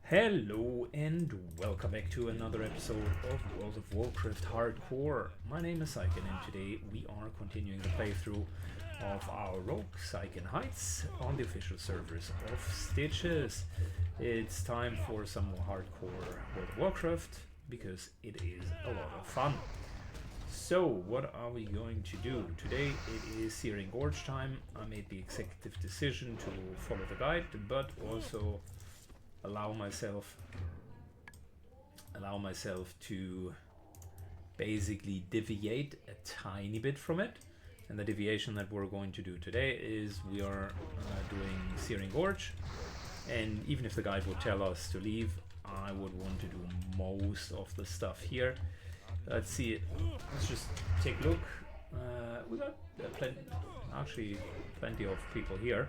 Hello and welcome back to another episode of World of Warcraft Hardcore. My name is Syken and today we are continuing the playthrough of our rogue Syken Heights on the official servers of Stitches. It's time for some more hardcore World of Warcraft because it is a lot of fun. So what are we going to do? Today it is Searing Gorge time. I made the executive decision to follow the guide but also allow myself to basically deviate a tiny bit from it. And the deviation that we're going to do today is we are doing Searing Gorge, and even if the guide would tell us to leave, I would want to do most of the stuff here. Let's see it. Let's just take a look. We got plenty of people here,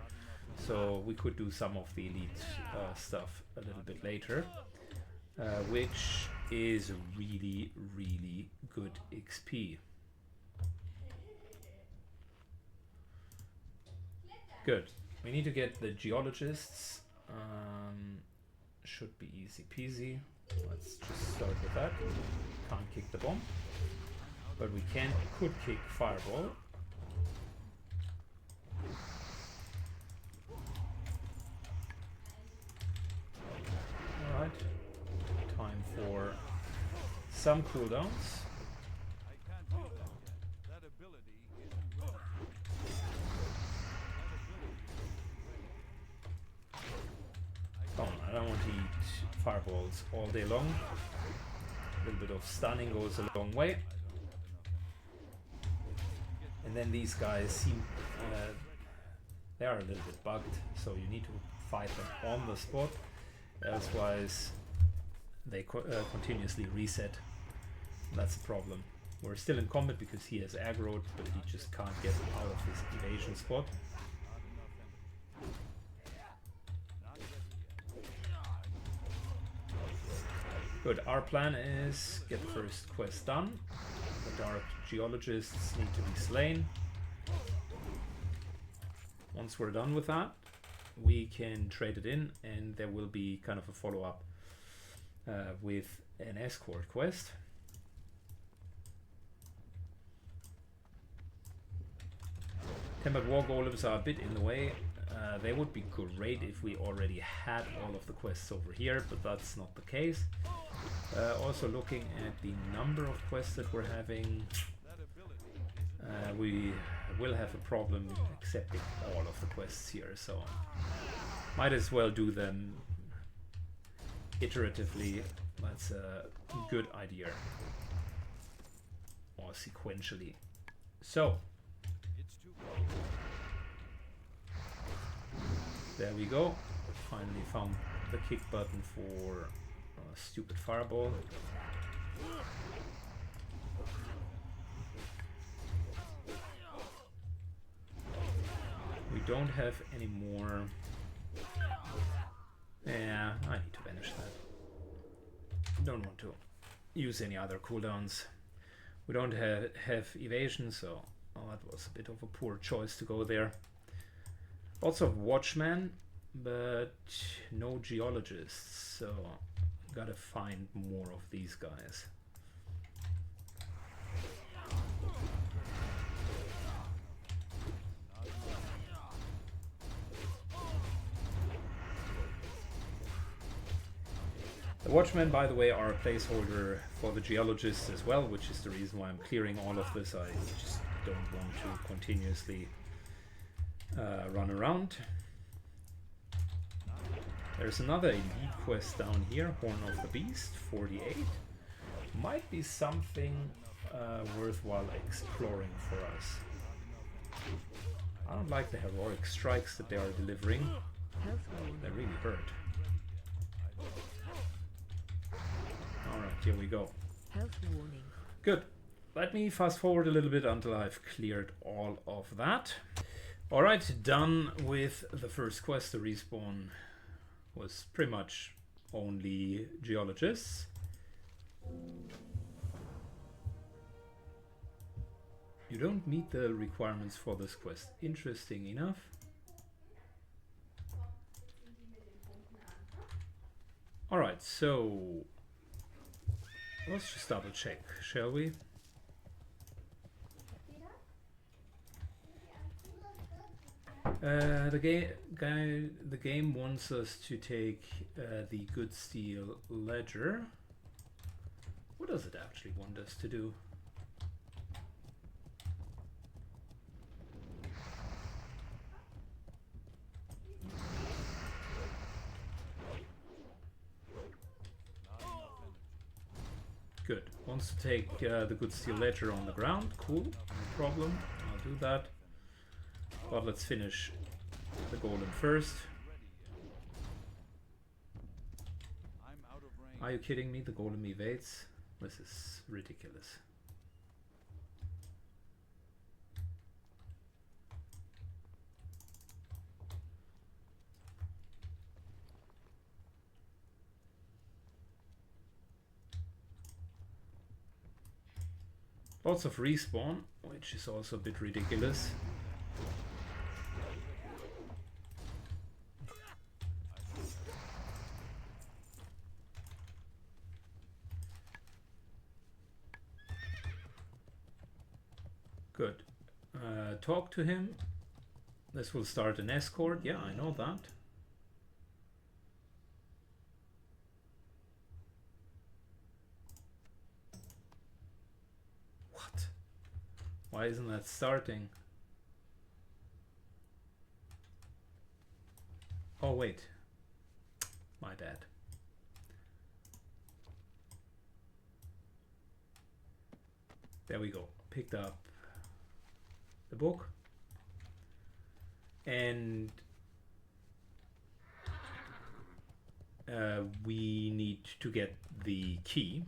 so we could do some of the elite stuff a little bit later, which is really good XP. Good. We need to get the geologists. Should be easy peasy. Let's just start with that. Can't kick the bomb, but we could kick fireball. Alright, time for some cooldowns. Come on, I don't want to eat fireballs all day long. A little bit of stunning goes a long way. And then these guys seem they are a little bit bugged, so you need to fight them on the spot. Elsewise, they continuously reset. That's a problem. We're still in combat because he has aggroed, but he just can't get out of his evasion spot. Good, our plan is get the first quest done. The Dark Geologists need to be slain. Once we're done with that, we can trade it in, and there will be kind of a follow-up with an escort quest. Tempered War Golems are a bit in the way. They would be great if we already had all of the quests over here, but that's not the case. Also looking at the number of quests that we're having, we will have a problem accepting all of the quests here, so might as well do them iteratively. That's a good idea, or sequentially. So there we go. Finally found the kick button for stupid fireball. We don't have any more. Yeah, I need to banish that. Don't want to use any other cooldowns. We don't have evasion, so that was a bit of a poor choice to go there. Lots of watchmen, but no geologists, so gotta find more of these guys. The watchmen, by the way, are a placeholder for the geologists as well, which is the reason why I'm clearing all of this. I just don't want to continuously run around. There's another elite quest down here, Horn of the Beast, 48. Might be something worthwhile exploring for us. I don't like the heroic strikes that they are delivering. They really hurt. Alright, here we go. Health warning. Good. Let me fast forward a little bit until I've cleared all of that. Alright, done with the first quest. The respawn was pretty much only geologists. You don't meet the requirements for this quest. Interesting enough. Alright, so let's just double check, shall we? The game wants us to take the Good Steel Ledger. What does it actually want us to do? Good. Wants to take the Good Steel Ledger on the ground. Cool. No problem. I'll do that. But let's finish the golem first. Are you kidding me? The golem evades. This is ridiculous. Lots of respawn, which is also a bit ridiculous. Good. Talk to him. This will start an escort. Yeah, I know that. What? Why isn't that starting? Oh, wait. My bad. There we go. Picked up the book, and we need to get the key.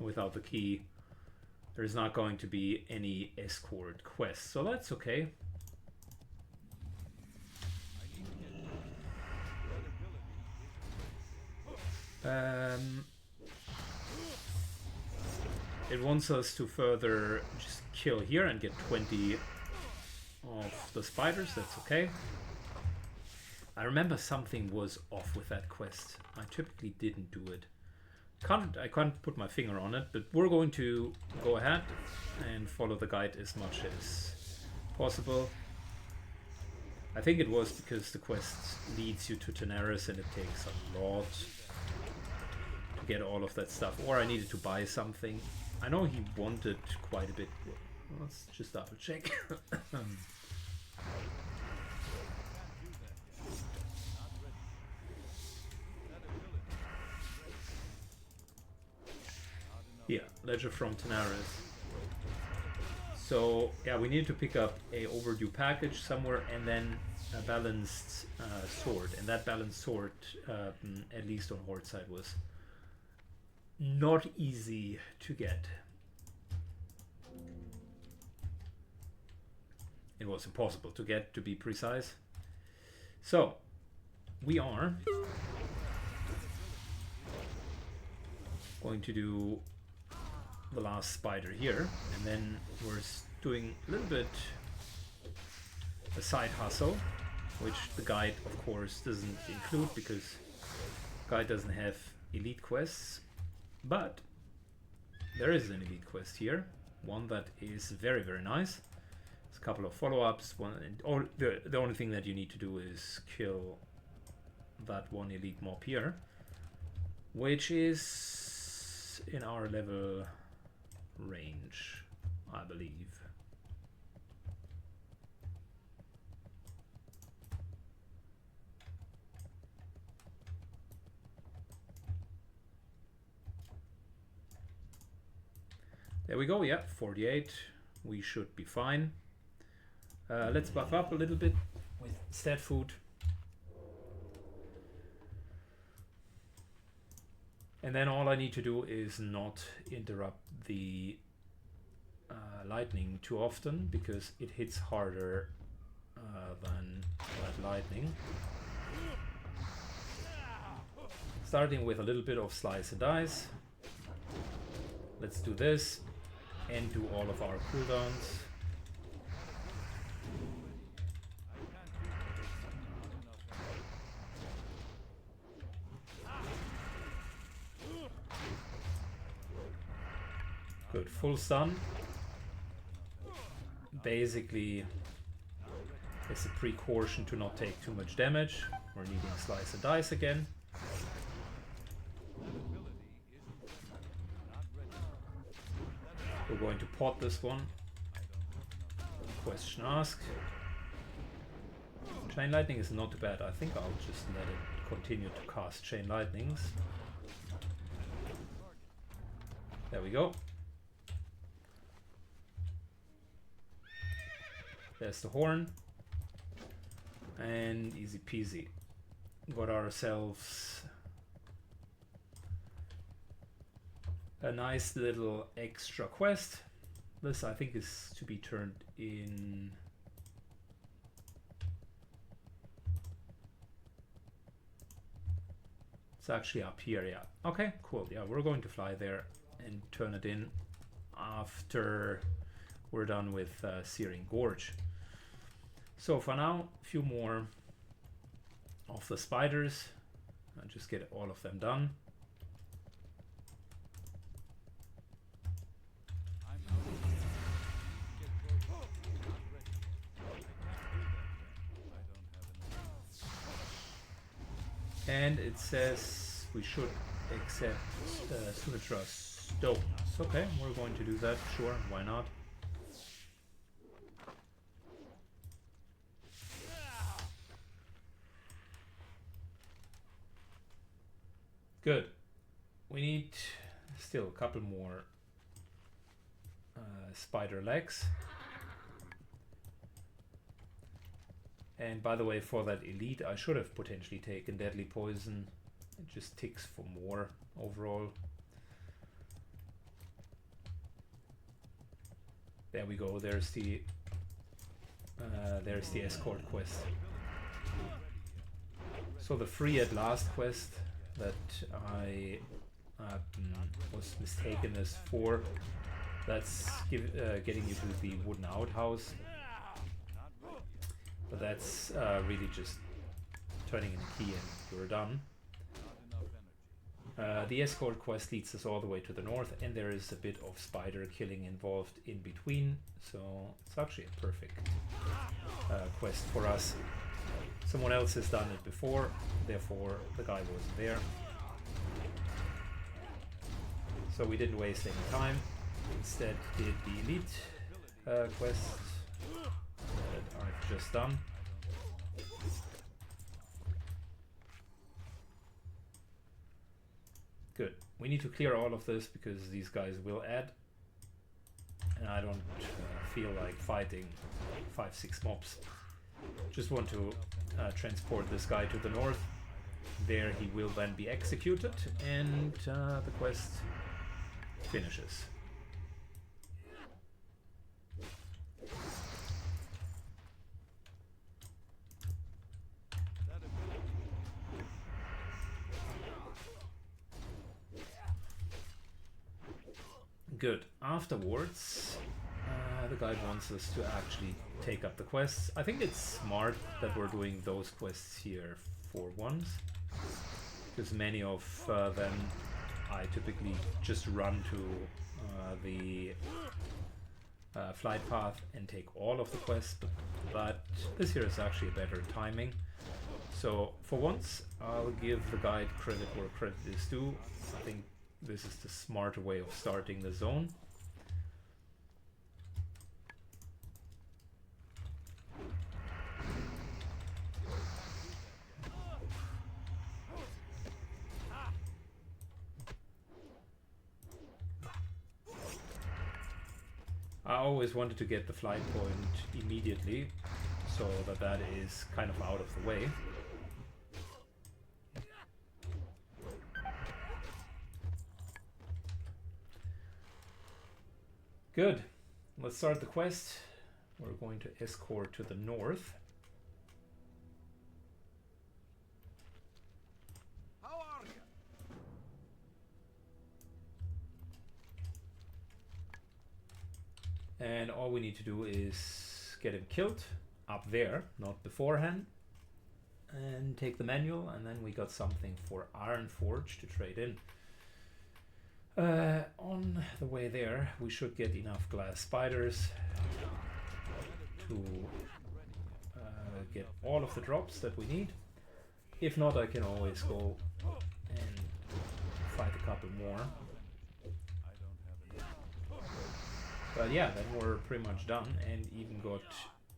Without the key, there's not going to be any escort quests, so that's okay. It wants us to further just kill here and get 20 of the spiders. That's okay. I remember something was off with that quest. I typically didn't do it. I can't put my finger on it, but we're going to go ahead and follow the guide as much as possible. I think it was because the quest leads you to Tenaris and it takes a lot to get all of that stuff, or I needed to buy something. I know he wanted quite a bit. Let's just double check. Yeah, Ledger from Tenaris. So yeah, we need to pick up a overdue package somewhere, and then a balanced sword. And that balanced sword, at least on Horde side, was not easy to get. It was impossible to get, to be precise. So we are going to do the last spider here, and then we're doing a little bit a side hustle, which the guide of course doesn't include because the guide doesn't have elite quests, but there is an elite quest here, one that is very, very nice. There's a couple of follow-ups. The only thing that you need to do is kill that one elite mob here, which is in our level range, I believe. There we go. Yeah, 48. We should be fine. Let's buff up a little bit with stat food. And then all I need to do is not interrupt the lightning too often, because it hits harder than that lightning. Starting with a little bit of slice and dice. Let's do this and do all of our cooldowns. full stun. Basically, it's a precaution to not take too much damage. We're needing slice and dice again. We're going to pot this one. Question asked. Chain Lightning is not too bad. I think I'll just let it continue to cast Chain Lightnings. There we go. There's the horn. And easy peasy. Got ourselves a nice little extra quest. This I think is to be turned in. It's actually up here, yeah. Okay, cool. Yeah, we're going to fly there and turn it in after we're done with Searing Gorge. So for now, a few more of the spiders. I'll just get all of them done. And it says we should accept Sumatra stones. Okay, we're going to do that, sure, why not? Good. We need still a couple more spider legs. And by the way, for that elite, I should have potentially taken Deadly Poison. It just ticks for more overall. There we go. There's the escort quest. So the free at last quest that I was mistaken as for, that's getting you to the wooden outhouse. But that's really just turning in a key and you're done. The escort quest leads us all the way to the north, and there is a bit of spider killing involved in between, so it's actually a perfect quest for us. Someone else has done it before, therefore the guy wasn't there. So we didn't waste any time. Instead did the elite quest that I've just done. Good. We need to clear all of this because these guys will add, and I don't feel like fighting 5-6 mobs. Just want to transport this guy to the north. There he will then be executed, and the quest finishes. Good. Afterwards, the guide wants us to actually take up the quests. I think it's smart that we're doing those quests here for once, because many of them I typically just run to the flight path and take all of the quests, but this here is actually a better timing. So for once, I'll give the guide credit where credit is due. I think this is the smarter way of starting the zone. I always wanted to get the flight point immediately, so that is kind of out of the way. Good. Let's start the quest. We're going to escort to the north. How are you? And all we need to do is get him killed up there, not beforehand, and take the manual, and then we got something for Iron Forge to trade in. On the way there, we should get enough glass spiders to get all of the drops that we need. If not, I can always go and fight a couple more. But yeah, then we're pretty much done, and even got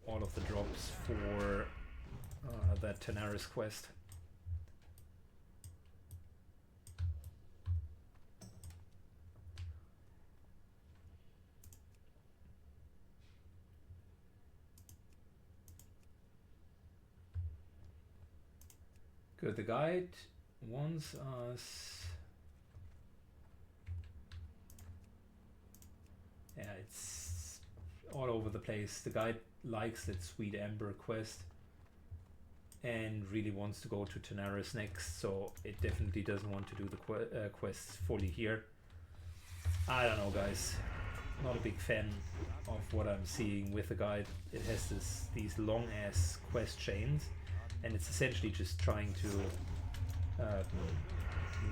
all of the drops for that Tanaris quest. Good, the guide wants us... Yeah, it's all over the place. The guide likes that Sweet Ember quest and really wants to go to Tanaris next, so it definitely doesn't want to do the quests fully here. I don't know, guys. Not a big fan of what I'm seeing with the guide. It has these long ass quest chains, and it's essentially just trying to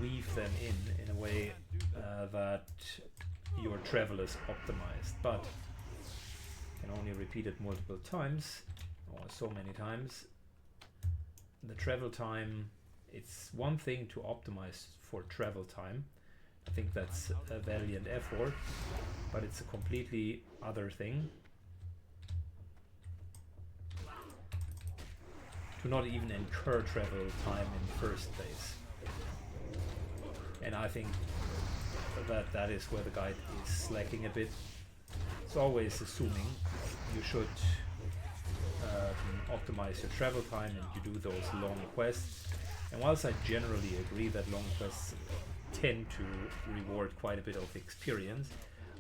weave them in a way that your travel is optimized, but can only repeat it multiple times, or so many times. The travel time, it's one thing to optimize for travel time. I think that's a valiant effort, but it's a completely other thing to not even incur travel time in the first place. And I think that is where the guide is slacking a bit. It's always assuming you should optimize your travel time and you do those long quests. And whilst I generally agree that long quests tend to reward quite a bit of experience,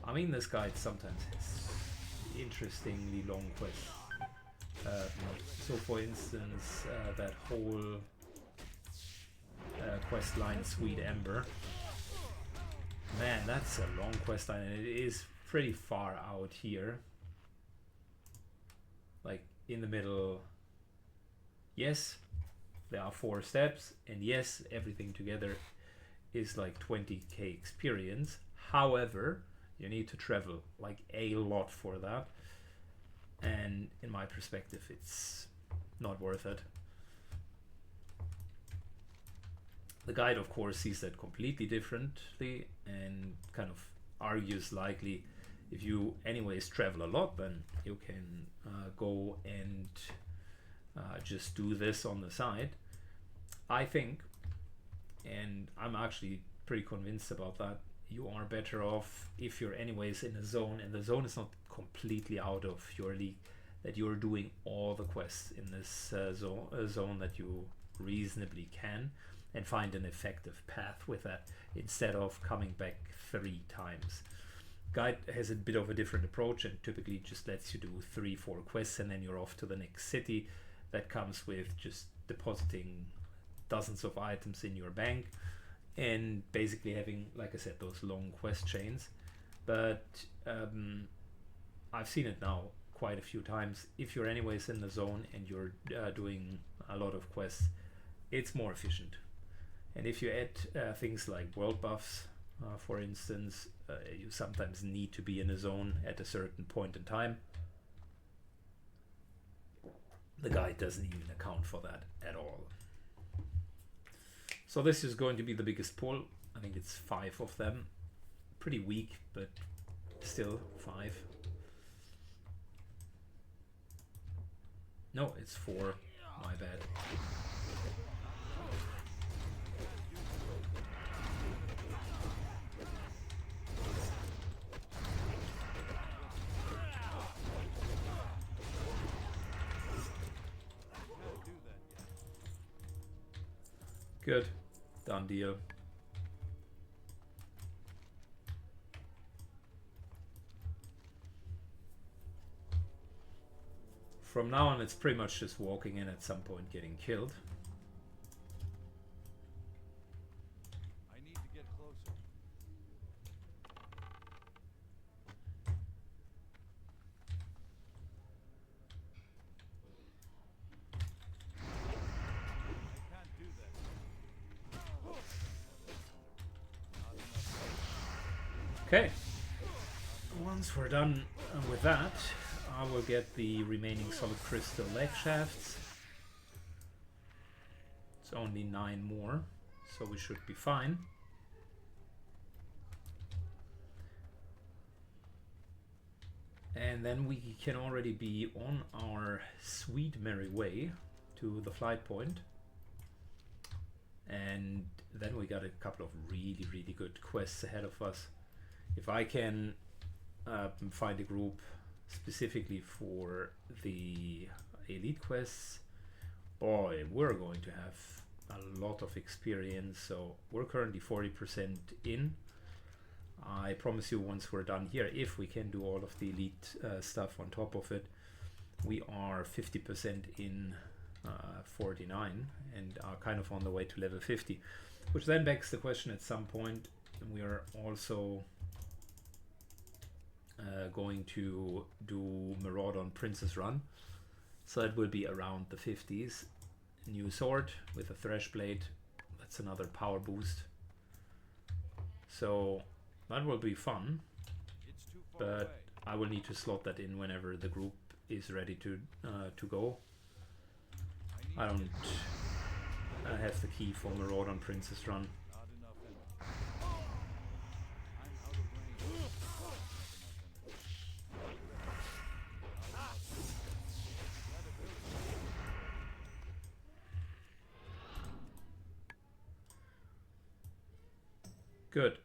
I mean, this guide sometimes has interestingly long quests. So for instance, that whole quest line Sweet Ember, man, that's a long quest line, and it is pretty far out here, like in the middle. Yes, there are 4 steps, and yes, everything together is like 20k experience. However, you need to travel like a lot for that, and in my perspective, it's not worth it. The guide, of course, sees that completely differently and kind of argues likely if you anyways travel a lot, then you can go and just do this on the side. I think, and I'm actually pretty convinced about that, you are better off if you're anyways in a zone, and the zone is not completely out of your league, that you're doing all the quests in this zone that you reasonably can, and find an effective path with that instead of coming back 3 times. Guide has a bit of a different approach and typically just lets you do 3-4 quests and then you're off to the next city. That comes with just depositing dozens of items in your bank and basically having, like I said, those long quest chains. But I've seen it now quite a few times. If you're anyways in the zone and you're doing a lot of quests, it's more efficient. And if you add things like world buffs, for instance, you sometimes need to be in a zone at a certain point in time. The guide doesn't even account for that at all. So this is going to be the biggest pull. I think it's 5 of them. Pretty weak, but still 5. No, it's 4. My bad. Good. Done deal. From now on, it's pretty much just walking in at some point, getting killed. I need to get closer. I can't do that. Not enough. Okay. Once we're done with that, I will get the remaining solid crystal leg shafts. It's only 9 more, so we should be fine. And then we can already be on our sweet merry way to the flight point. And then we got a couple of really good quests ahead of us. If I can find a group specifically for the elite quests, boy, we're going to have a lot of experience. So we're currently 40% in. I promise you, once we're done here, if we can do all of the elite stuff on top of it, we are 50% in 49 and are kind of on the way to level 50, which then begs the question, at some point we are also going to do Maraudon Princess Run, so it will be around the 50s. New sword with a thresh blade, that's another power boost, so that will be fun, but I will need to slot that in whenever the group is ready to go. I don't have the key for Maraudon Princess Run. Good.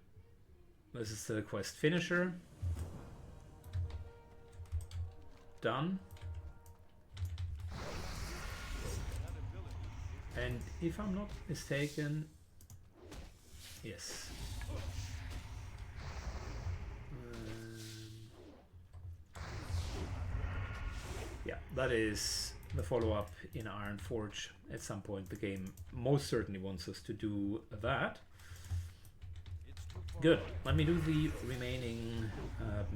This is the quest finisher. Done. And if I'm not mistaken, yes. Yeah, that is the follow-up in Ironforge. At some point the game most certainly wants us to do that. Good. Let me do the remaining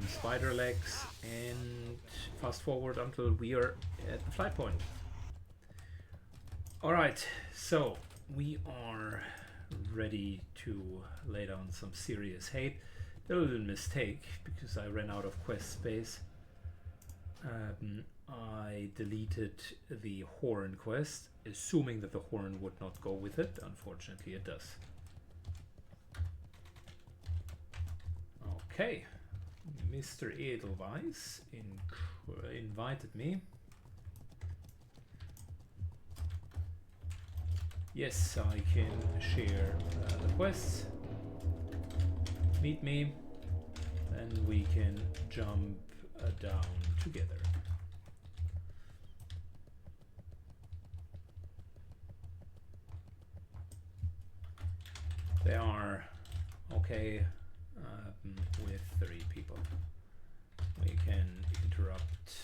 spider legs and fast forward until we are at the flight point. Alright, so we are ready to lay down some serious hate. A little mistake because I ran out of quest space. I deleted the horn quest, assuming that the horn would not go with it. Unfortunately, it does. Okay, Mr. Edelweiss invited me. Yes, I can share the quests. Meet me, and we can jump down together. They are okay with 3 people. We can interrupt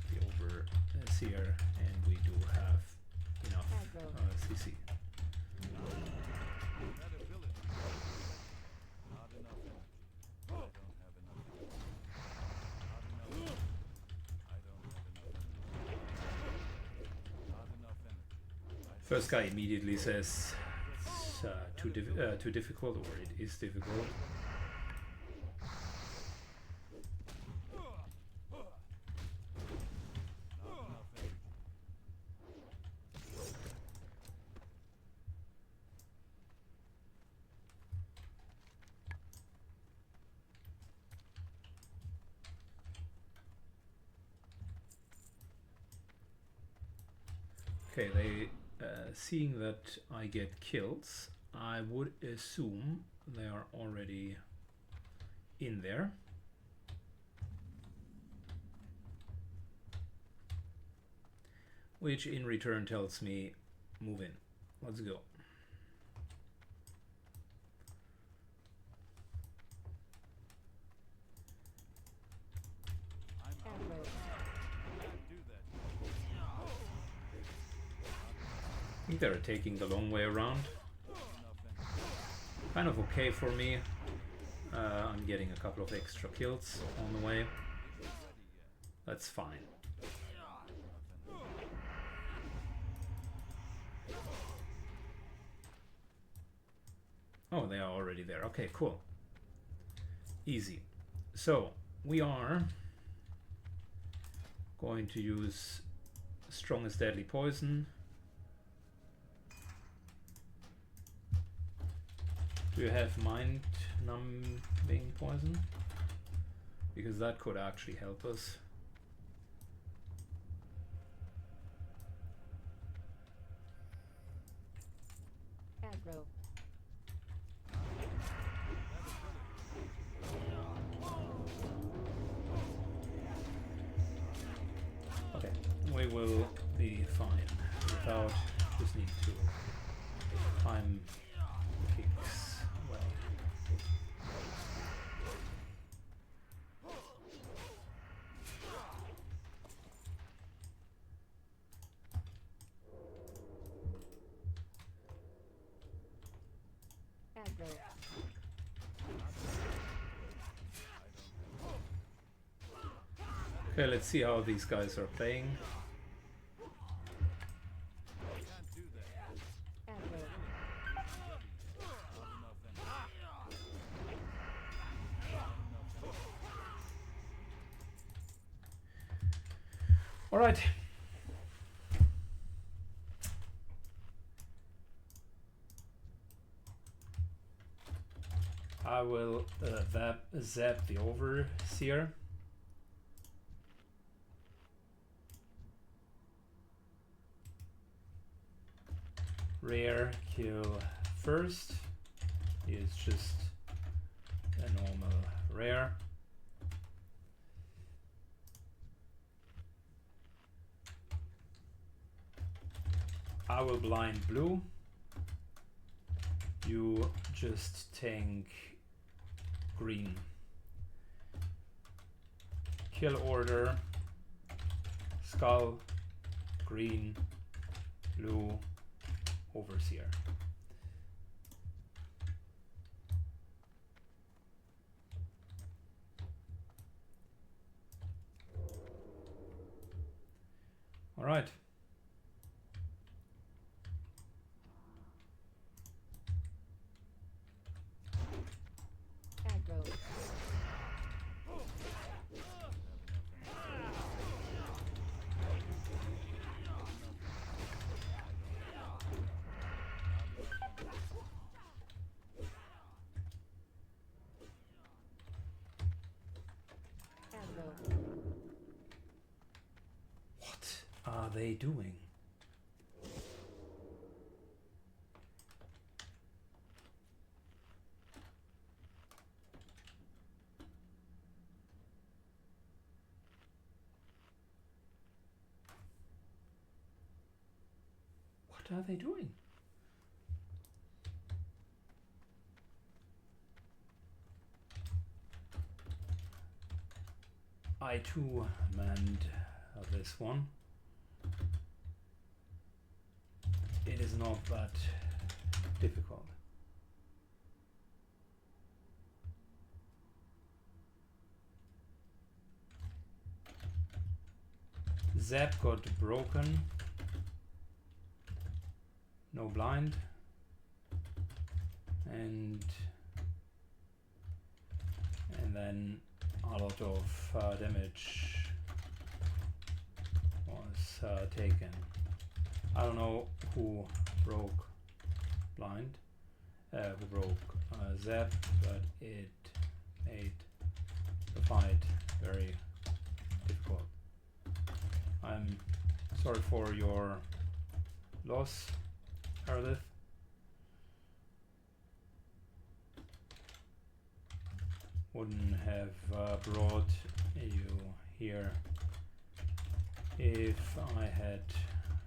the overseer, and we do have enough CC. First guy immediately says it's too difficult, or it is difficult. Okay, they seeing that I get kills, I would assume they are already in there. Which in return tells me, move in. Let's go. I think they're taking the long way around. Kind of okay for me. I'm getting a couple of extra kills on the way. That's fine. Oh, they are already there. Okay, cool. Easy. So we are going to use strongest deadly poison. Do you have mind numbing poison? Because that could actually help us. Aggro. Okay, we will be fine without, just need to time the kicks well. Aggro. Okay, let's see how these guys are playing. Can't do that. Aggro. All right. I will zap the overseer. Rare kill first. He is just a normal rare. I will blind blue. You just tank green. Kill order. Skull, green, blue, overseer. All right. Aggro. Aggro. What are they doing? What are they doing? I too manned this one. It is not that difficult. Zap got broken. No blind. And then a lot of damage was taken. I don't know who broke blind, who broke Zap, but it made the fight very difficult. I'm sorry for your loss, Azeroth. Wouldn't have brought you here if I had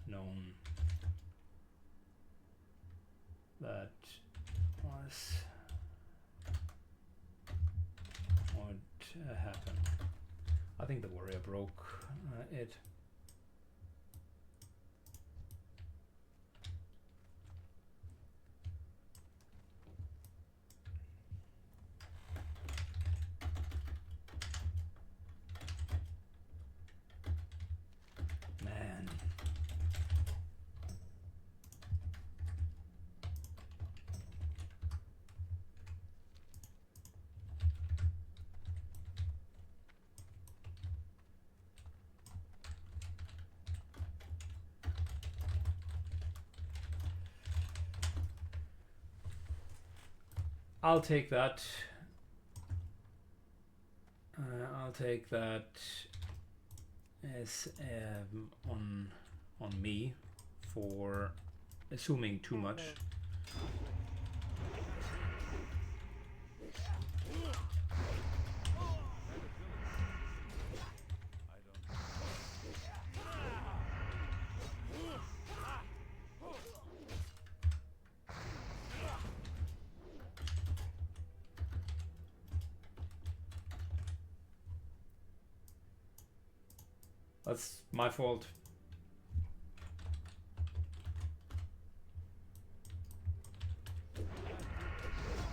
known that was what happened. I think the warrior broke it. Man. I'll take that. I'll take that as on me for assuming too much. That's my fault.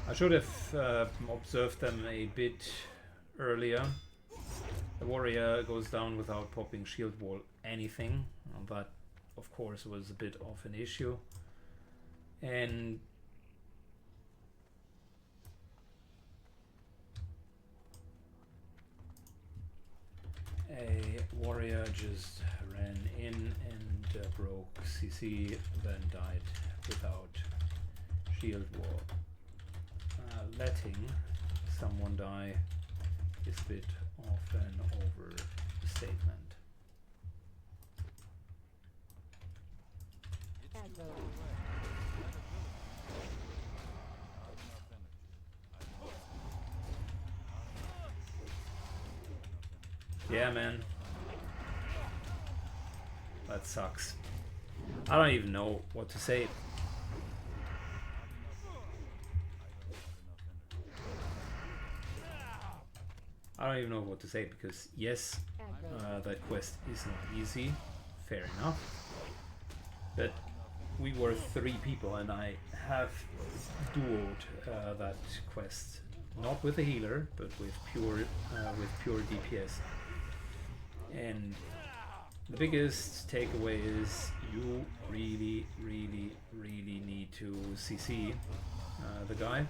I should have observed them a bit earlier. The warrior goes down without popping shield wall anything. That, of course, was a bit of an issue. And a warrior just ran in and broke CC, then died without shield wall. Letting someone die is a bit of an overstatement. Yeah, man. That sucks. I don't even know what to say. I don't even know what to say because yes, that quest is not easy, fair enough. But we were 3 people and I have duoed that quest, not with a healer, but with pure DPS. And the biggest takeaway is you really need to CC the guy.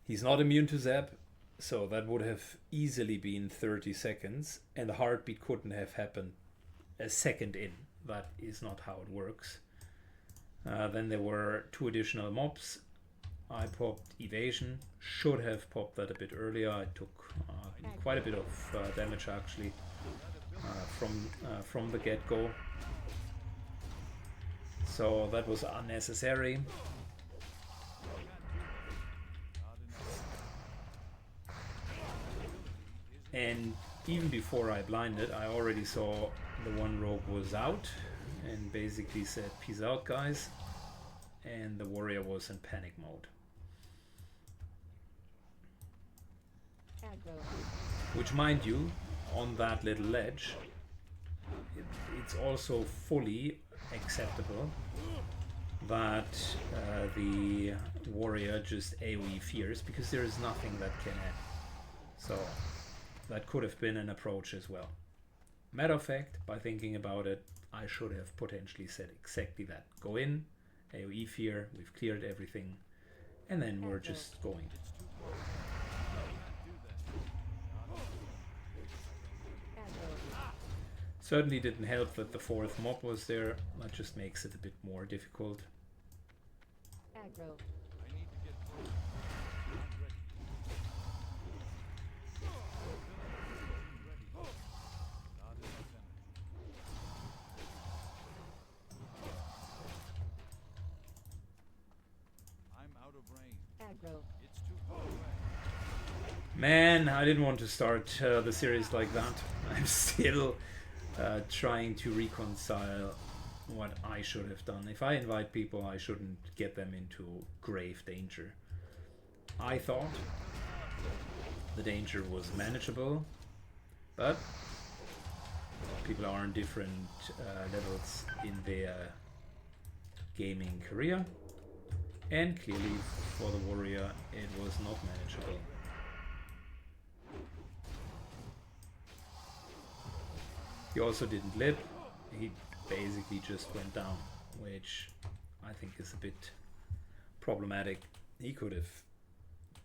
He's not immune to zap, so that would have easily been 30 seconds, and the heartbeat couldn't have happened a second in. That is not how it works. Then there were 2 additional mobs. I popped evasion, should have popped that a bit earlier. I took quite a bit of damage actually from the get-go. So that was unnecessary. And even before I blinded, I already saw the one rogue was out and basically said, "Peace out, guys." And the warrior was in panic mode. Which, mind you, on that little ledge, it's also fully acceptable that the warrior just AoE fears, because there is nothing that can add. So that could have been an approach as well. Matter of fact, by thinking about it, I should have potentially said exactly that. Go in, AoE fear, we've cleared everything, and then we're just going. Certainly didn't help that the 4th mob was there. That just makes it a bit more difficult. Aggro. Aggro. Man, I didn't want to start the series like that. I'm still trying to reconcile what I should have done. If I invite people, I shouldn't get them into grave danger. I thought the danger was manageable, but people are on different levels in their gaming career, and clearly for the warrior it was not manageable. He also didn't live, he basically just went down, which I think is a bit problematic. He could have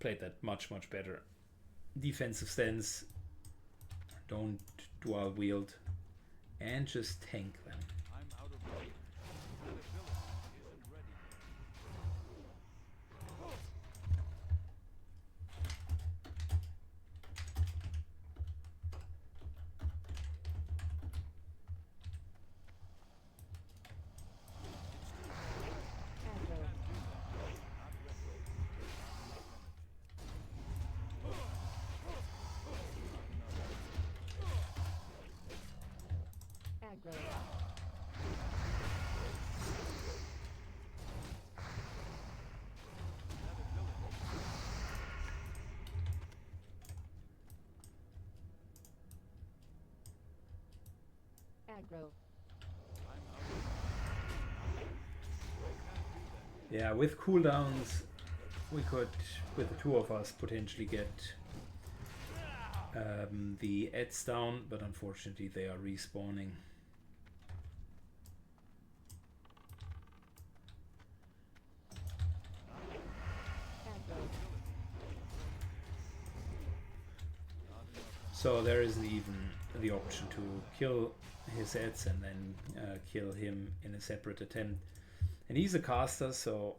played that much better. Defensive stance, don't dual wield, and just tank them. Aggro. Aggro. Yeah, with cooldowns, we could, with the two of us, potentially get the Eds down, but unfortunately they are respawning. Aggro. So there isn't even the option to kill his Eds and then kill him in a separate attempt. And he's a caster, so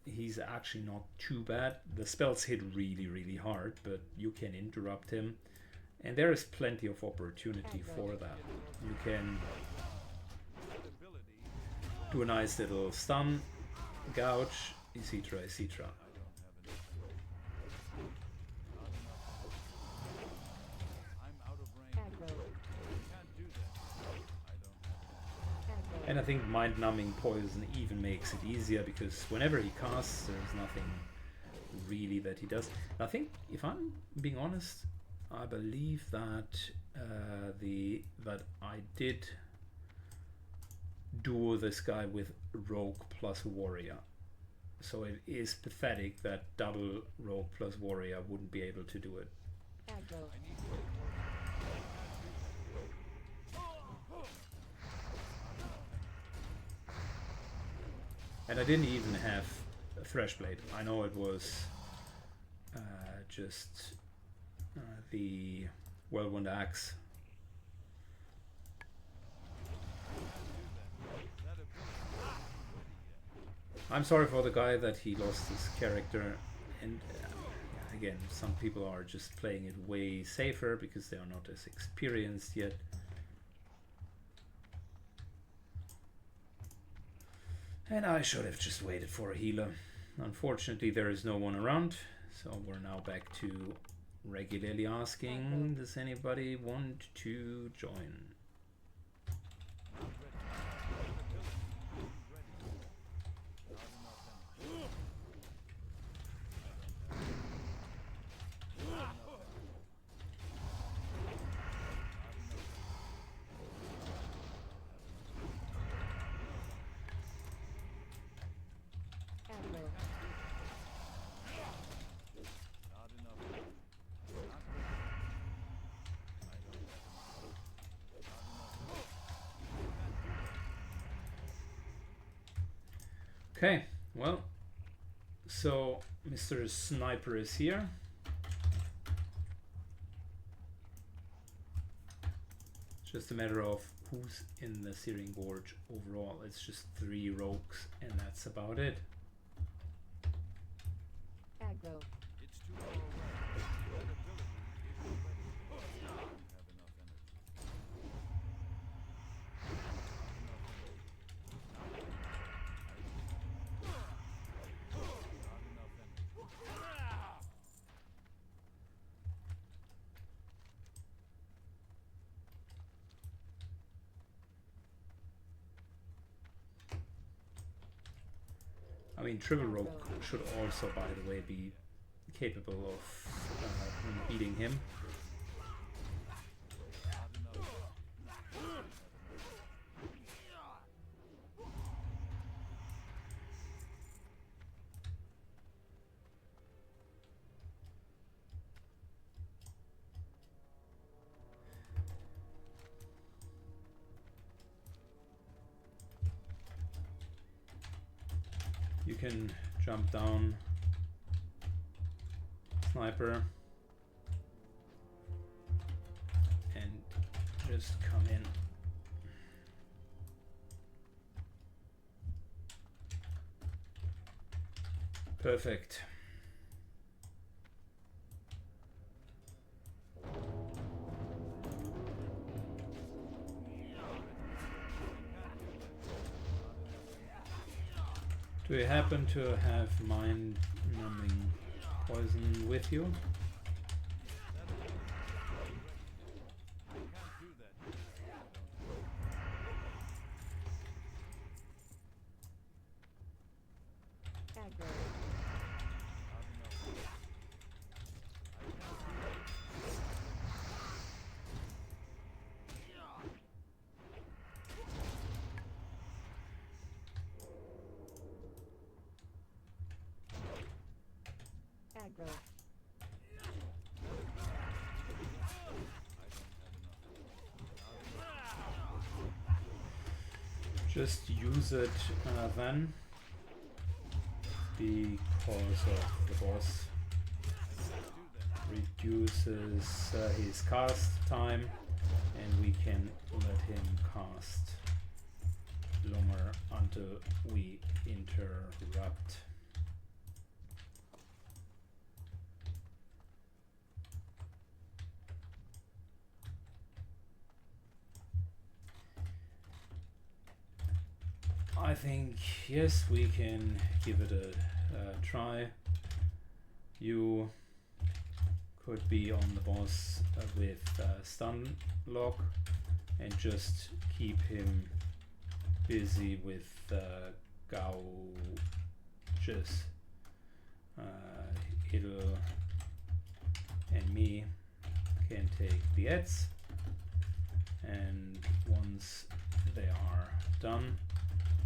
he's actually not too bad. The spells hit really, really hard, but you can interrupt him. And there is plenty of opportunity for that. You can do a nice little stun, gouge, etc, etc. Aggro. Aggro. And I think mind-numbing poison even makes it easier, because whenever he casts, there's nothing really that he does. I think, if I'm being honest, I believe that that I did duo this guy with Rogue plus Warrior. So it is pathetic that double Rogue plus Warrior wouldn't be able to do it. Aggro. And I didn't even have a Threshblade. I know it was just the Whirlwind Axe. I'm sorry for the guy that he lost his character, and again, some people are just playing it way safer because they are not as experienced yet. And I should have just waited for a healer. Unfortunately, there is no one around, so we're now back to regularly asking, does anybody want to join? Aggro. Okay, well, so Mr. Sniper is here. It's just a matter of who's in the Searing Gorge overall. It's just 3 rogues, and that's about it. Aggro. It's too far away. That ability isn't ready. You don't have enough energy. I mean, Triple Rogue should also, by the way, be capable of beating him. You can jump down, Sniper, and just come in. Perfect. Do you happen to have mind-numbing poison with you? aggro, Just use it then, because of the boss reduces his cast time, and we can let him cast longer until we interrupt. I think, yes, we can give it a try. You could be on the boss with stun lock and just keep him busy with gouges. It'll and me can take the ads, and once they are done,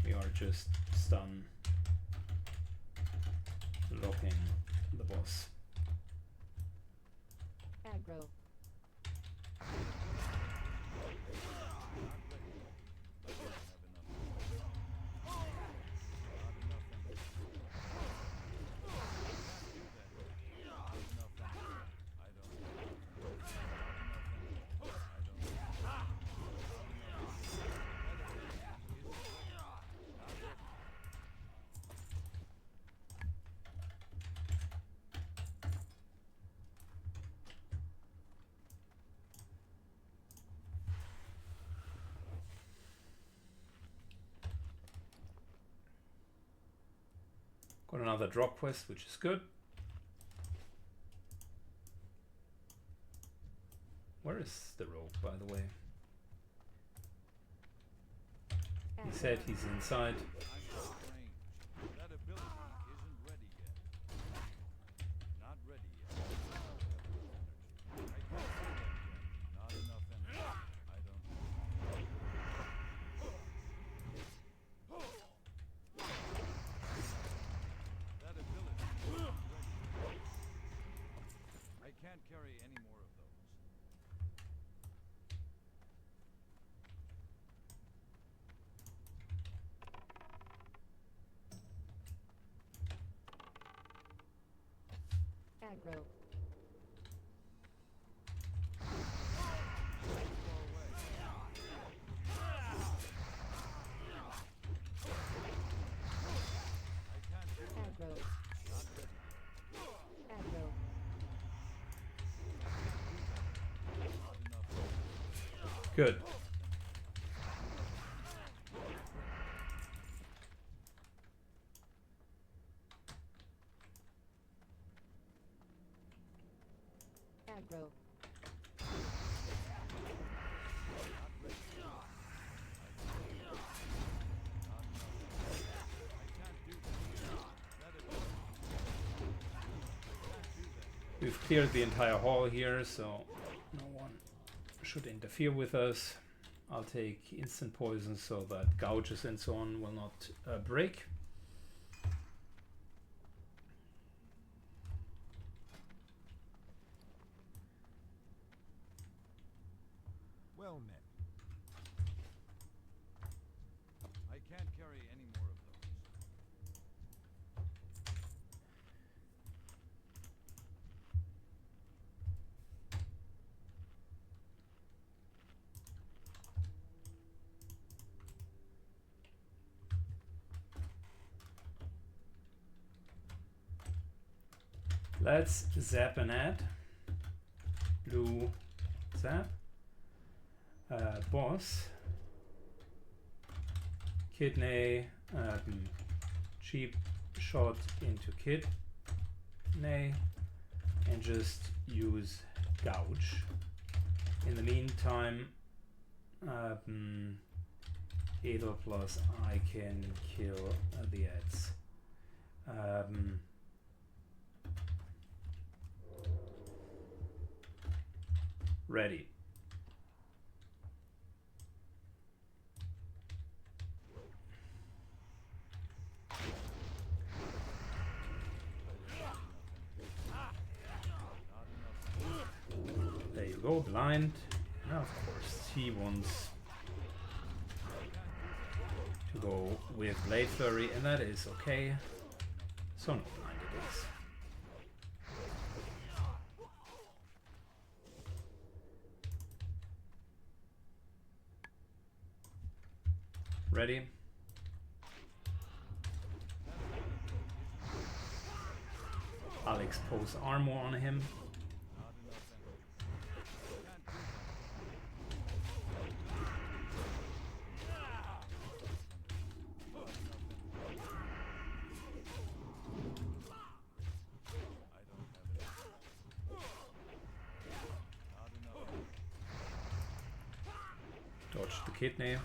we are just stun locking the boss. aggro, Got another drop quest, which is good. Where is the rogue, by the way? He said he's inside. That ability isn't ready yet. Not ready yet. I can't do that yet. Not enough energy. I don't That ability isn't ready yet. I can't carry any more of those. aggro, aggro, aggro, Good. aggro, We've cleared the entire hall here, so no one should interfere with us. I'll take instant poison so that gouges and so on will not break. Well met. I can't carry any more of those. Let's zap an ad. Blue zap. Boss. Kidney. Cheap shot into kidney. And just use gouge. In the meantime, Edel plus I can kill the ads. Ready. we go, blind. Now of course he wants to go with Blade Flurry, and that is okay. So no blind it is. Ready? I'll expose armor on him. Dodge the kidney.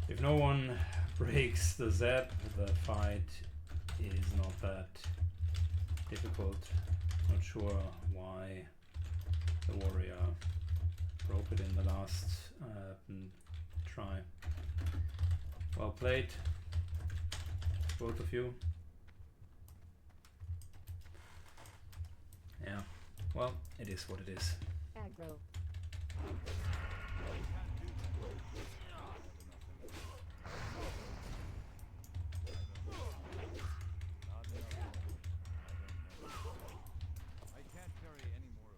If no one breaks the zap, the fight is not that difficult. Not sure why the warrior broke it in the last try. Well played, both of you. Yeah, well, it is what it is. Aggro. I can't carry any more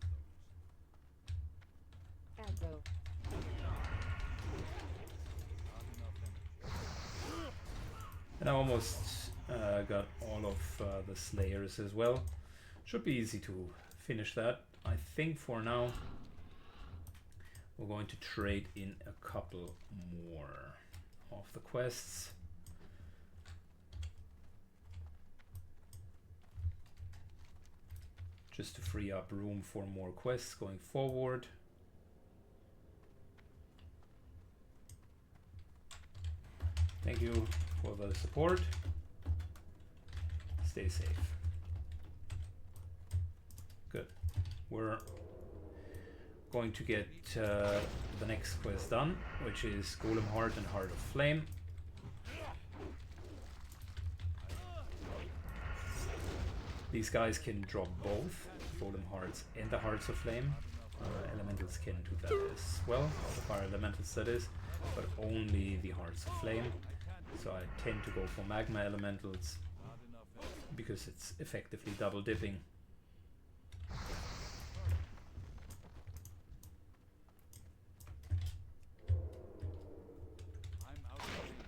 of those. Aggro. Not enough energy. And I almost got all of the slayers as well. Should be easy to finish that. I think for now we're going to trade in a couple more of the quests. Just to free up room for more quests going forward. Thank you for the support. Stay safe. Good. We're going to get the next quest done, which is Golem Heart and Heart of Flame. These guys can drop both Golem Hearts and the Hearts of Flame. Elementals can do that as well, the fire elementals that is, but only the Hearts of Flame. So I tend to go for Magma Elementals because it's effectively double dipping. I'm out of range.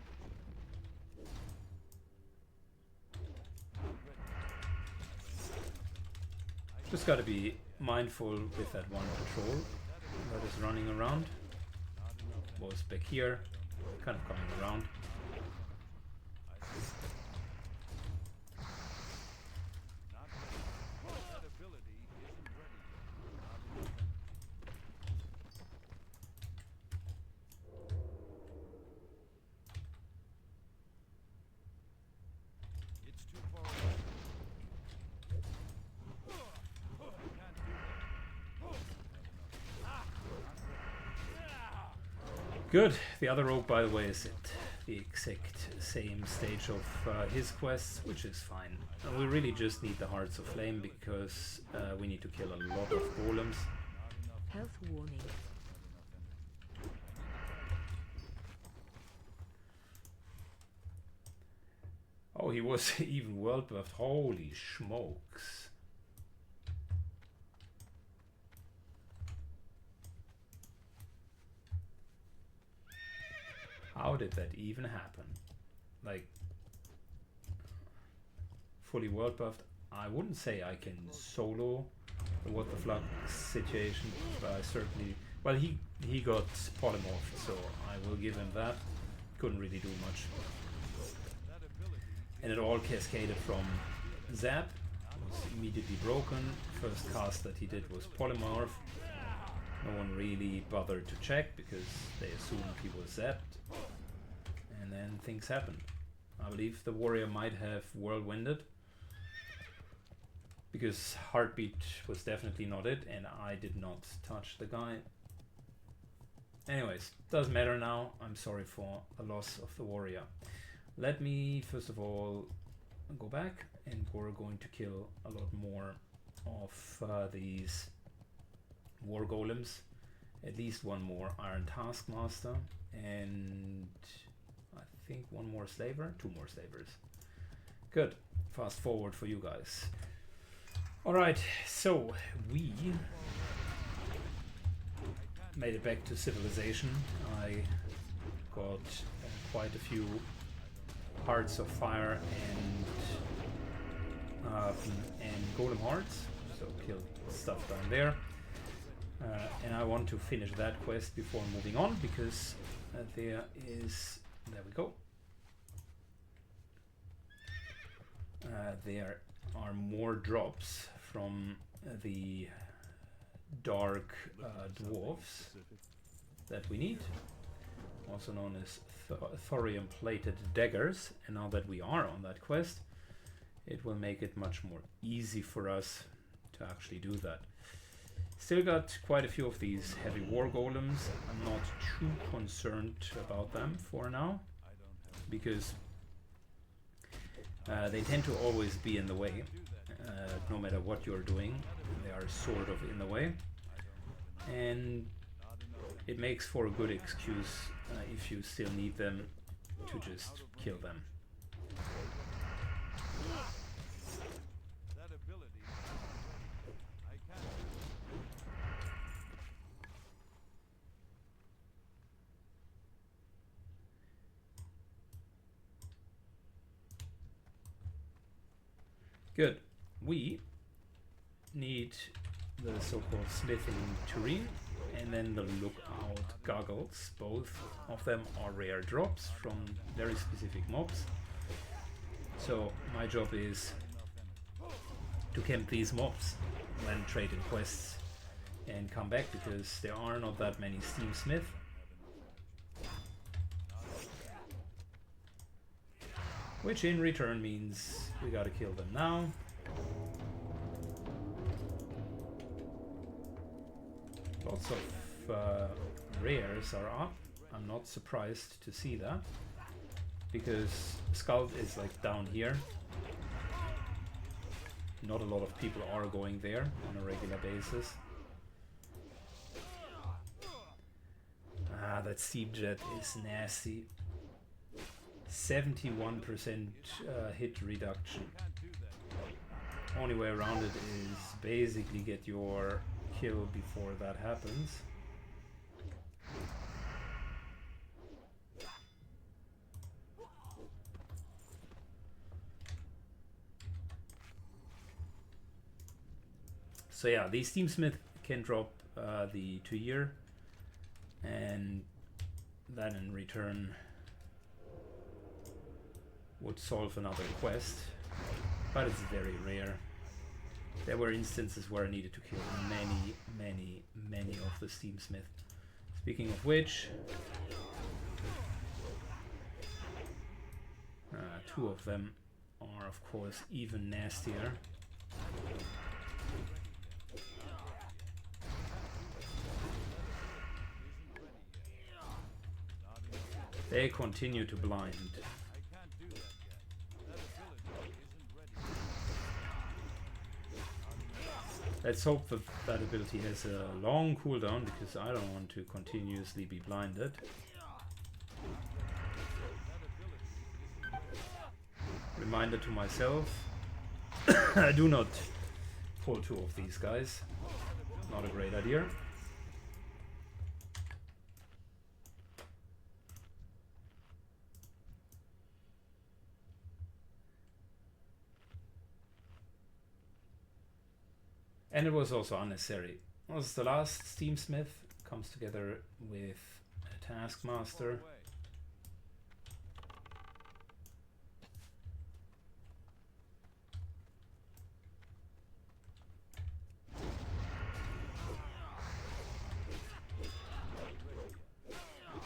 Just got to be mindful with that one patrol that is running around. Was back here, kind of coming around. Not ready. That ability isn't ready yet. Not enough energy. It's too far away. Can't do that. Good. The other rogue, by the way, is at the exact same stage of his quests, which is fine. We really just need the Hearts of Flame because we need to kill a lot of golems. Health warning. Oh, he was even world buffed. Holy smokes. How did that even happen? Like, fully world buffed. I wouldn't say I can solo the What the Flux situation, but I certainly... Well, he got polymorphed, so I will give him that. Couldn't really do much. And it all cascaded from Zap. Was immediately broken. First cast that he did was polymorph. No one really bothered to check because they assumed he was zapped. And then things happened. I believe the warrior might have whirlwinded because heartbeat was definitely not it, and I did not touch the guy. Anyways, doesn't matter now. I'm sorry for the loss of the warrior. Let me first of all go back, and we're going to kill a lot more of these war golems. At least one more iron taskmaster, and I think one more slaver, 2 more slavers. Good. Fast forward for you guys. Alright, so we made it back to civilization. I got quite a few hearts of fire and golem hearts, so killed stuff down there. And I want to finish that quest before moving on, because there we go. There are more drops from the dark dwarves that we need, also known as thorium plated daggers. And now that we are on that quest, it will make it much more easy for us to actually do that. Still got quite a few of these heavy war golems. I'm not too concerned about them for now, because they tend to always be in the way. No matter what you're doing, they are sort of in the way. And it makes for a good excuse if you still need them to just kill them. Good. We need the so-called smithing tureen, and then the lookout goggles. Both of them are rare drops from very specific mobs. So my job is to camp these mobs, then trade in quests and come back, because there are not that many steamsmith. Which in return means we gotta kill them now. Lots of rares are up. I'm not surprised to see that, because Skald is like down here. Not a lot of people are going there on a regular basis. Ah, that steep jet is nasty. 71% hit reduction. Only way around it is basically get your kill before that happens. So yeah, the Steamsmith can drop the 2-year, and that in return would solve another quest, but it's very rare. There were instances where I needed to kill many of the Steamsmith. Speaking of which, 2 of them are of course even nastier. They continue to blind. Let's hope that that ability has a long cooldown, because I don't want to continuously be blinded. Reminder to myself, do not pull 2 of these guys. Not a great idea. And it was also unnecessary. It was the last Steamsmith, comes together with a Taskmaster.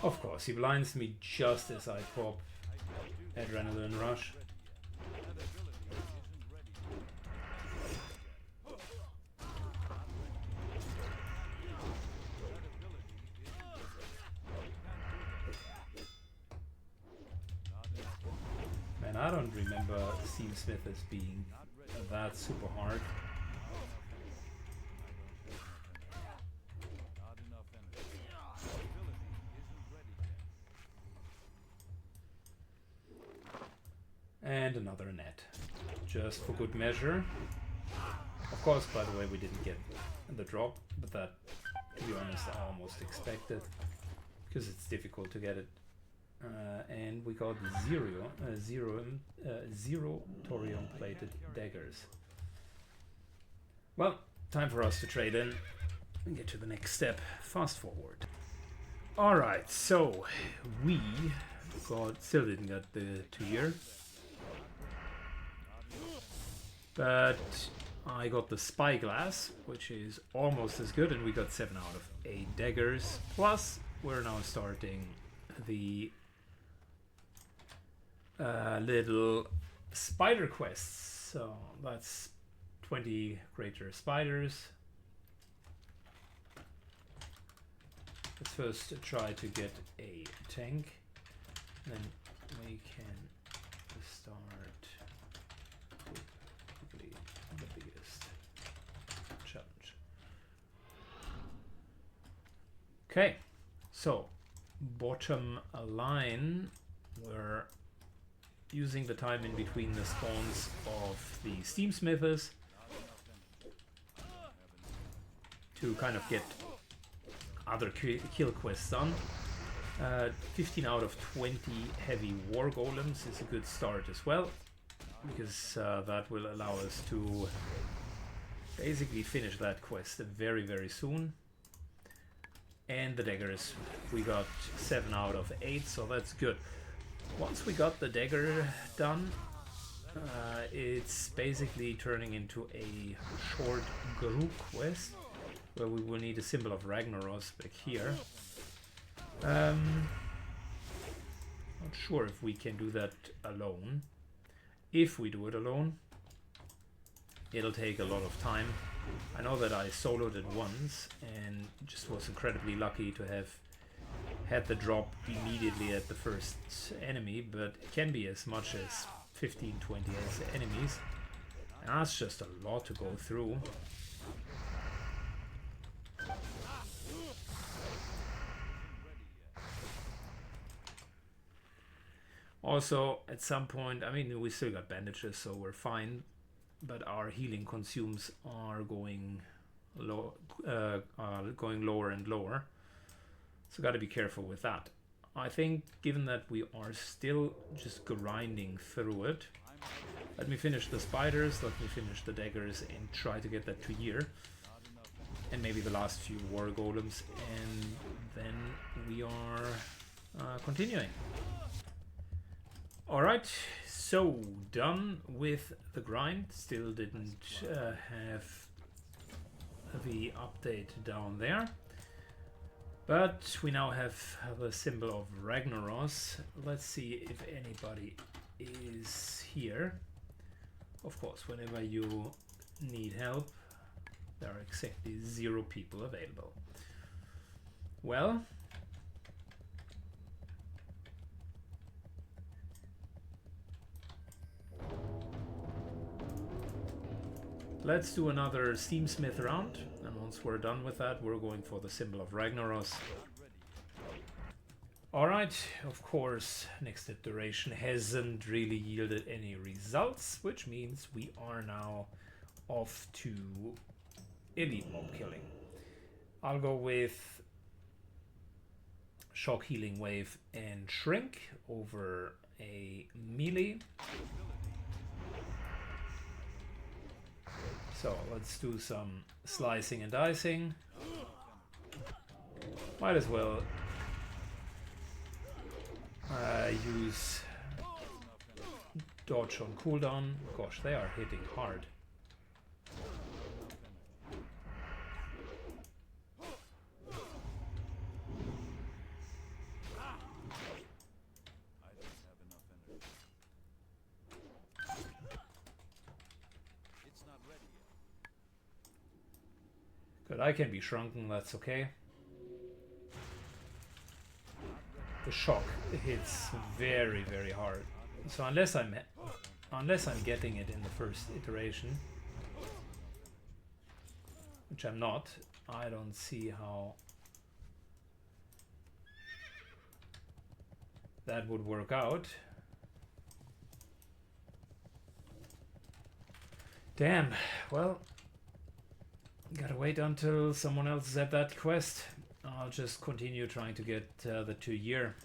Of course, he blinds me just as I pop Adrenaline Rush. I don't remember Steamsmith as being that super hard. Not enough energy. The ability isn't ready yet. And another net, just for good measure. Of course, by the way, we didn't get the drop, but that, to be honest, I almost expected, because it's difficult to get it. And we got zero thorium plated daggers. Well, time for us to trade in and get to the next step. Fast forward. Alright, so we still didn't get the 2 year, but I got the spyglass, which is almost as good, and we got 7 out of 8 daggers. Plus, we're now starting the little spider quests. So that's 20 greater spiders. Let's first try to get a tank, then we can start with the biggest challenge. Okay, so bottom line, we're using the time in between the spawns of the Steamsmithers to kind of get other kill quests done. 15 out of 20 heavy war golems is a good start as well, because that will allow us to basically finish that quest very, very soon. And the daggers, we got 7 out of 8, so that's good. Once we got the dagger done, it's basically turning into a short group quest where we will need a symbol of Ragnaros back here. Not sure if we can do that alone. If we do it alone, it'll take a lot of time. I know that I soloed it once and just was incredibly lucky to have had the drop immediately at the first enemy, but it can be as much as 15-20 as enemies, and that's just a lot to go through. Also, at some point, I mean, we still got bandages, so we're fine, but our healing consumes are going low, going lower and lower. So got to be careful with that. I think, given that we are still just grinding through it, let me finish the spiders, let me finish the daggers, and try to get that 2 year, and maybe the last few war golems, and then we are continuing. Alright, so done with the grind. Still didn't have the update down there, but we now have the symbol of Ragnaros. Let's see if anybody is here. Of course, whenever you need help, there are exactly 0 people available. Well, let's do another Steamsmith round, and once we're done with that, we're going for the symbol of Ragnaros. Alright, of course, next iteration hasn't really yielded any results, which means we are now off to elite mob killing. I'll go with shock healing wave and shrink over a melee. So let's do some slicing and dicing. Might as well use dodge on cooldown. Gosh, they are hitting hard. Good, I can be shrunken, that's okay. The shock hits very, very hard. So unless I'm getting it in the first iteration, which I'm not, I don't see how that would work out. Damn, well, gotta wait until someone else is at that quest. I'll just continue trying to get the 2-year.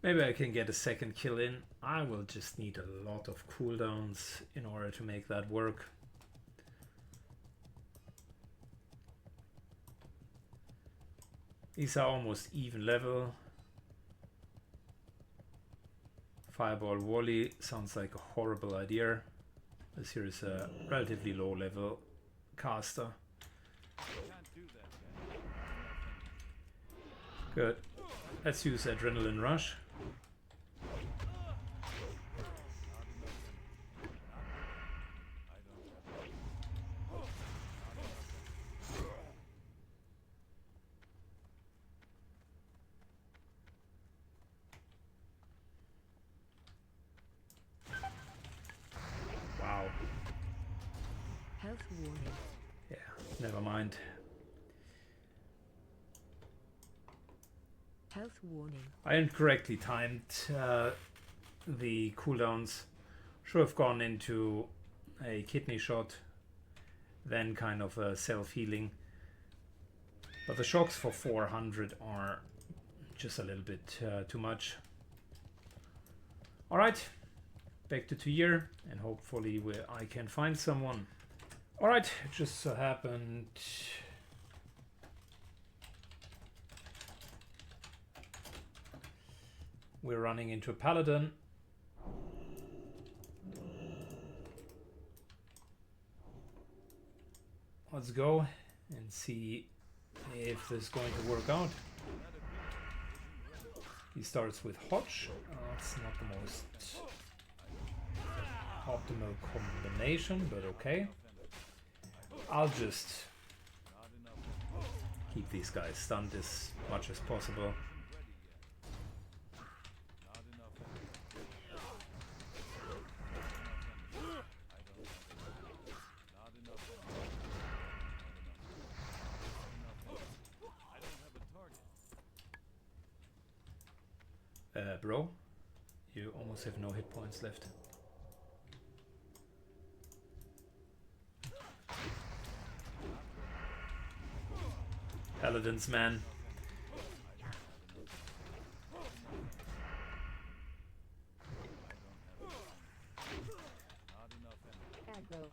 Maybe I can get a second kill in. I will just need a lot of cooldowns in order to make that work. These are almost even level. Fireball Wally sounds like a horrible idea. This here is a relatively low level caster. Good. Let's use Adrenaline Rush. Wow. Health warning. Yeah, never mind. Health warning. I incorrectly timed the cooldowns. Should have gone into a kidney shot, then kind of a self-healing. But the shocks for 400 are just a little bit too much. Alright, back to 2-year, and hopefully I can find someone. Alright, it just so happened we're running into a paladin. Let's go and see if this is going to work out. He starts with Hodge. It's not the most optimal combination, but okay. I'll just keep these guys stunned as much as possible. Bro, you almost have no hit points left. Paladins, man. Aggro.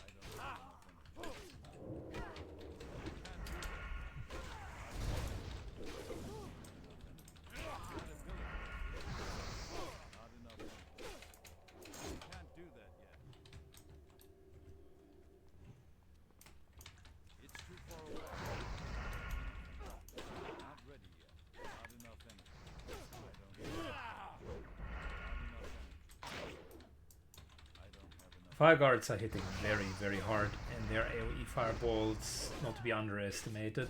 Fire guards are hitting very, very hard, and their AoE fireballs not to be underestimated.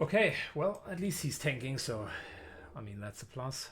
Okay, well, at least he's tanking, so I mean that's a plus.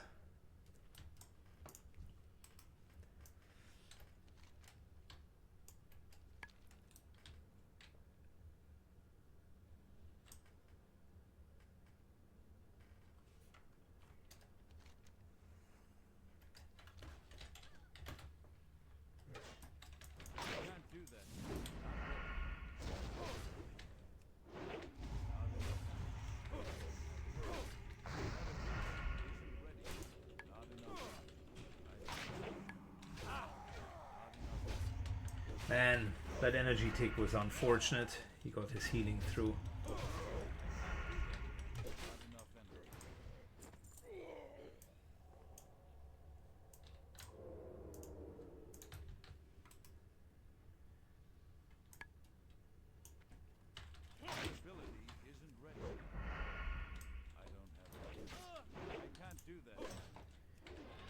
Man, that energy tick was unfortunate. He got his healing through.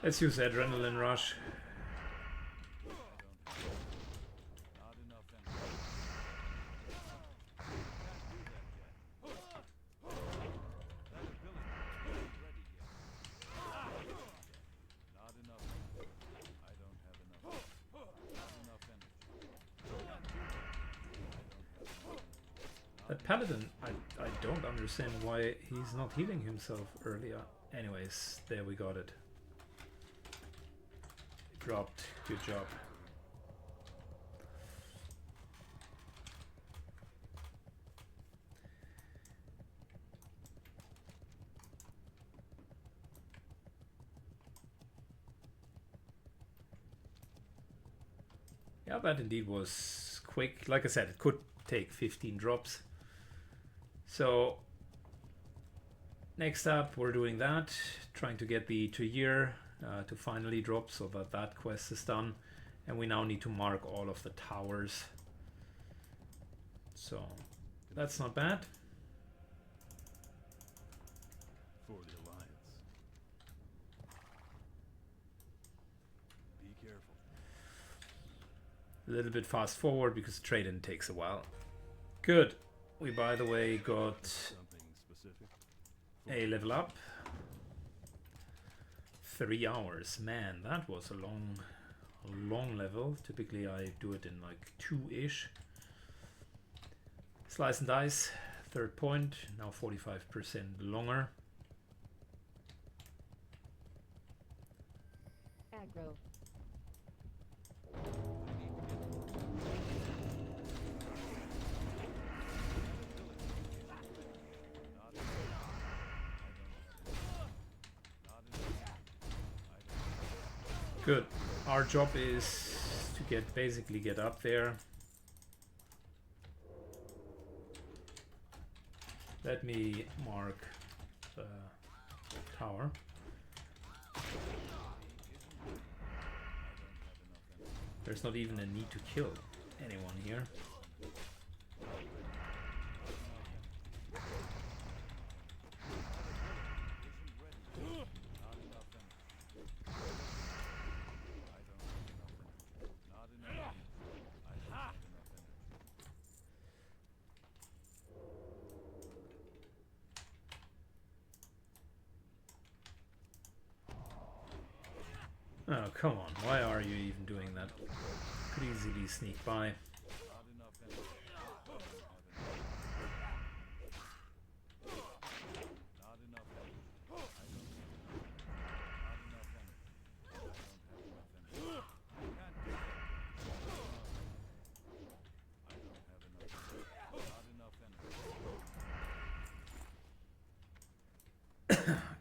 Let's use Adrenaline Rush. Not enough energy. Can't do that yet. That ability isn't ready yet. Not enough energy. I don't have enough. Not enough energy. Can't do that yet. I don't have enough energy. That Paladin, I don't understand why he's not healing himself earlier. Anyways, there we got it. Dropped. Good job. Yeah, that indeed was quick. Like I said, it could take 15 drops. So next up, we're doing that, trying to get the 2 year to finally drop so that that quest is done. And we now need to mark all of the towers. So that's not bad. For the Alliance. Be careful. A little bit fast forward because trading takes a while. Good. We, by the way, got Something specific. a level up. 3 hours. Man, that was a long level. Typically I do it in like 2-ish. Slice and dice, 3rd point, now 45% longer. Aggro. Good. Our job is to basically get up there. Let me mark the tower. There's not even a need to kill anyone here. Oh, come on. Why are you even doing that? Could easily sneak by.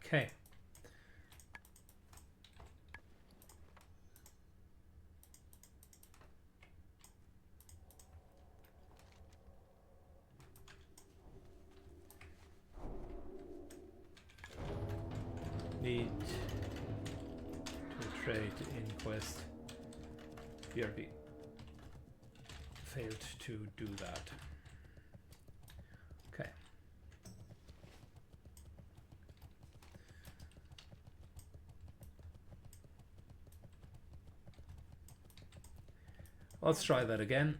Okay. Need to trade in quest. BRB. Failed to do that. Okay. Let's try that again.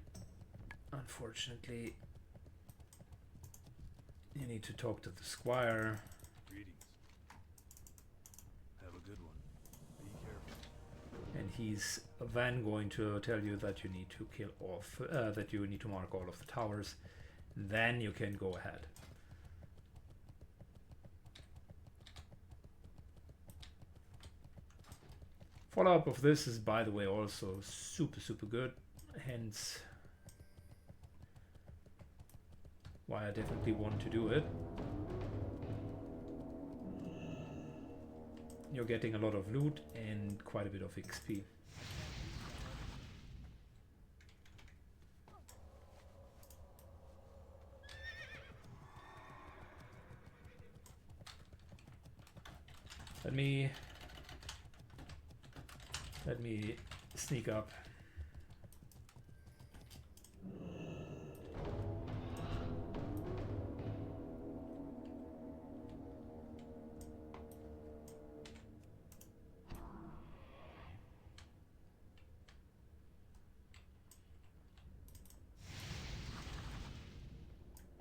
Unfortunately, you need to talk to the squire. Greetings. Have a good one. Be careful. And he's then going to tell you that you need to kill off, that you need to mark all of the towers. Then you can go ahead. Follow-up of this is, by the way, also super good. Hence why I definitely want to do it. You're getting a lot of loot and quite a bit of XP. Let me sneak up.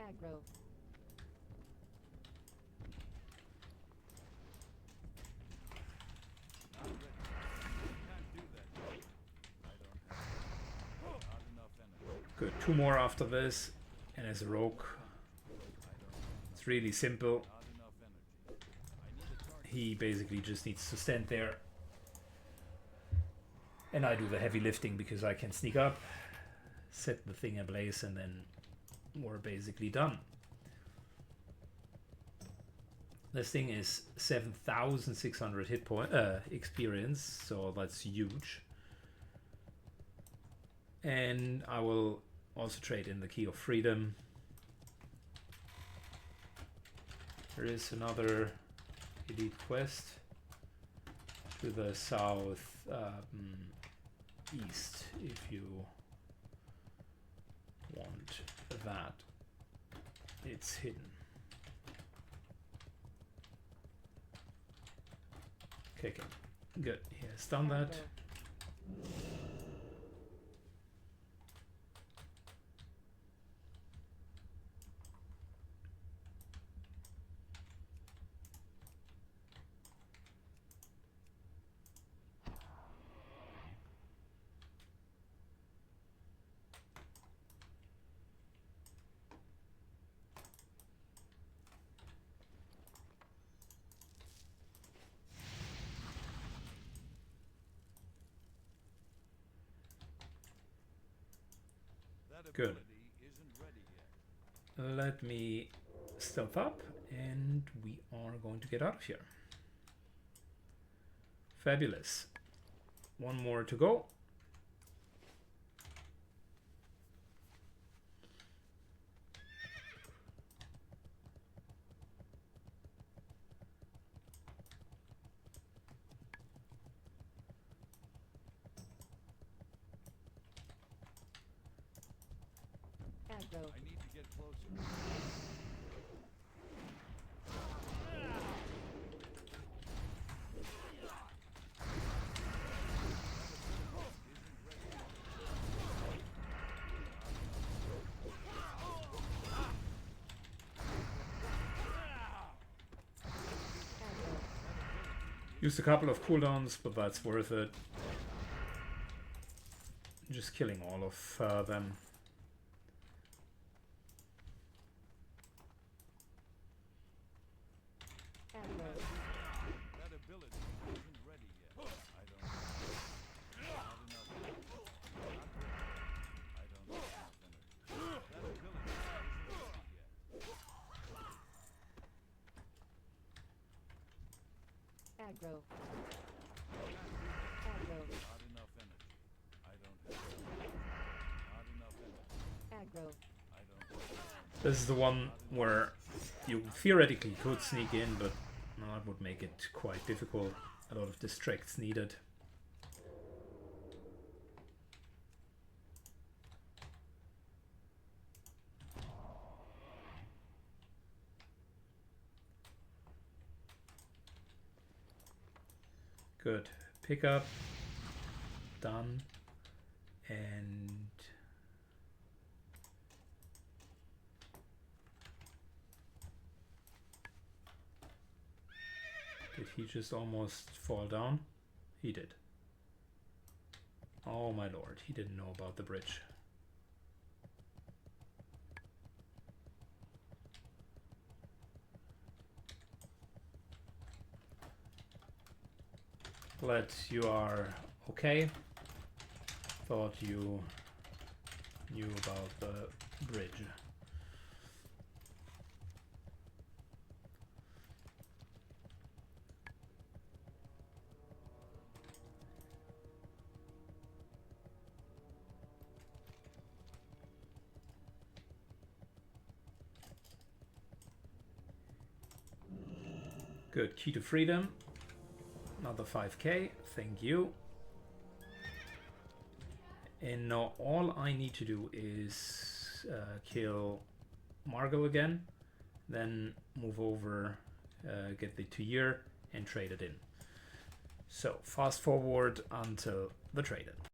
Aggro. Not ready. Can't do that yet. I don't have not enough energy. Good, 2 more after this. And as a rogue, I don't it's really simple. not enough energy. I need a target. He basically just needs to stand there. And I do the heavy lifting because I can sneak up, set the thing ablaze, and then we're basically done. This thing is 7,600 hit point experience, so that's huge. And I will also trade in the Key of Freedom. There is another elite quest to the south east if you want that. It's hidden. Okay, good. He has done that. Aggro. That Good. ability isn't ready yet. Let me stealth up and we are going to get out of here. Fabulous. 1 more to go. Aggro. I need to get closer. Aggro. Used a couple of cooldowns, but that's worth it. Just killing all of them. Aggro. That ability isn't ready yet. I don't not enough energy. Not ready. I don't have enough energy. That ability isn't ready yet. Aggro. Aggro. Not enough energy. I don't have not enough energy. Aggro. I don't have This is the one where you theoretically could sneak in, but that would make it quite difficult. A lot of distracts needed. Good. Pick up. Done. And did he just almost fall down? He did. Oh my lord, he didn't know about the bridge. Glad you are okay. Thought you knew about the bridge. Good, key to freedom. Another 5k, thank you. And now all I need to do is kill Margul again, then move over, get the 2 year and trade it in. So fast forward until the trade-in.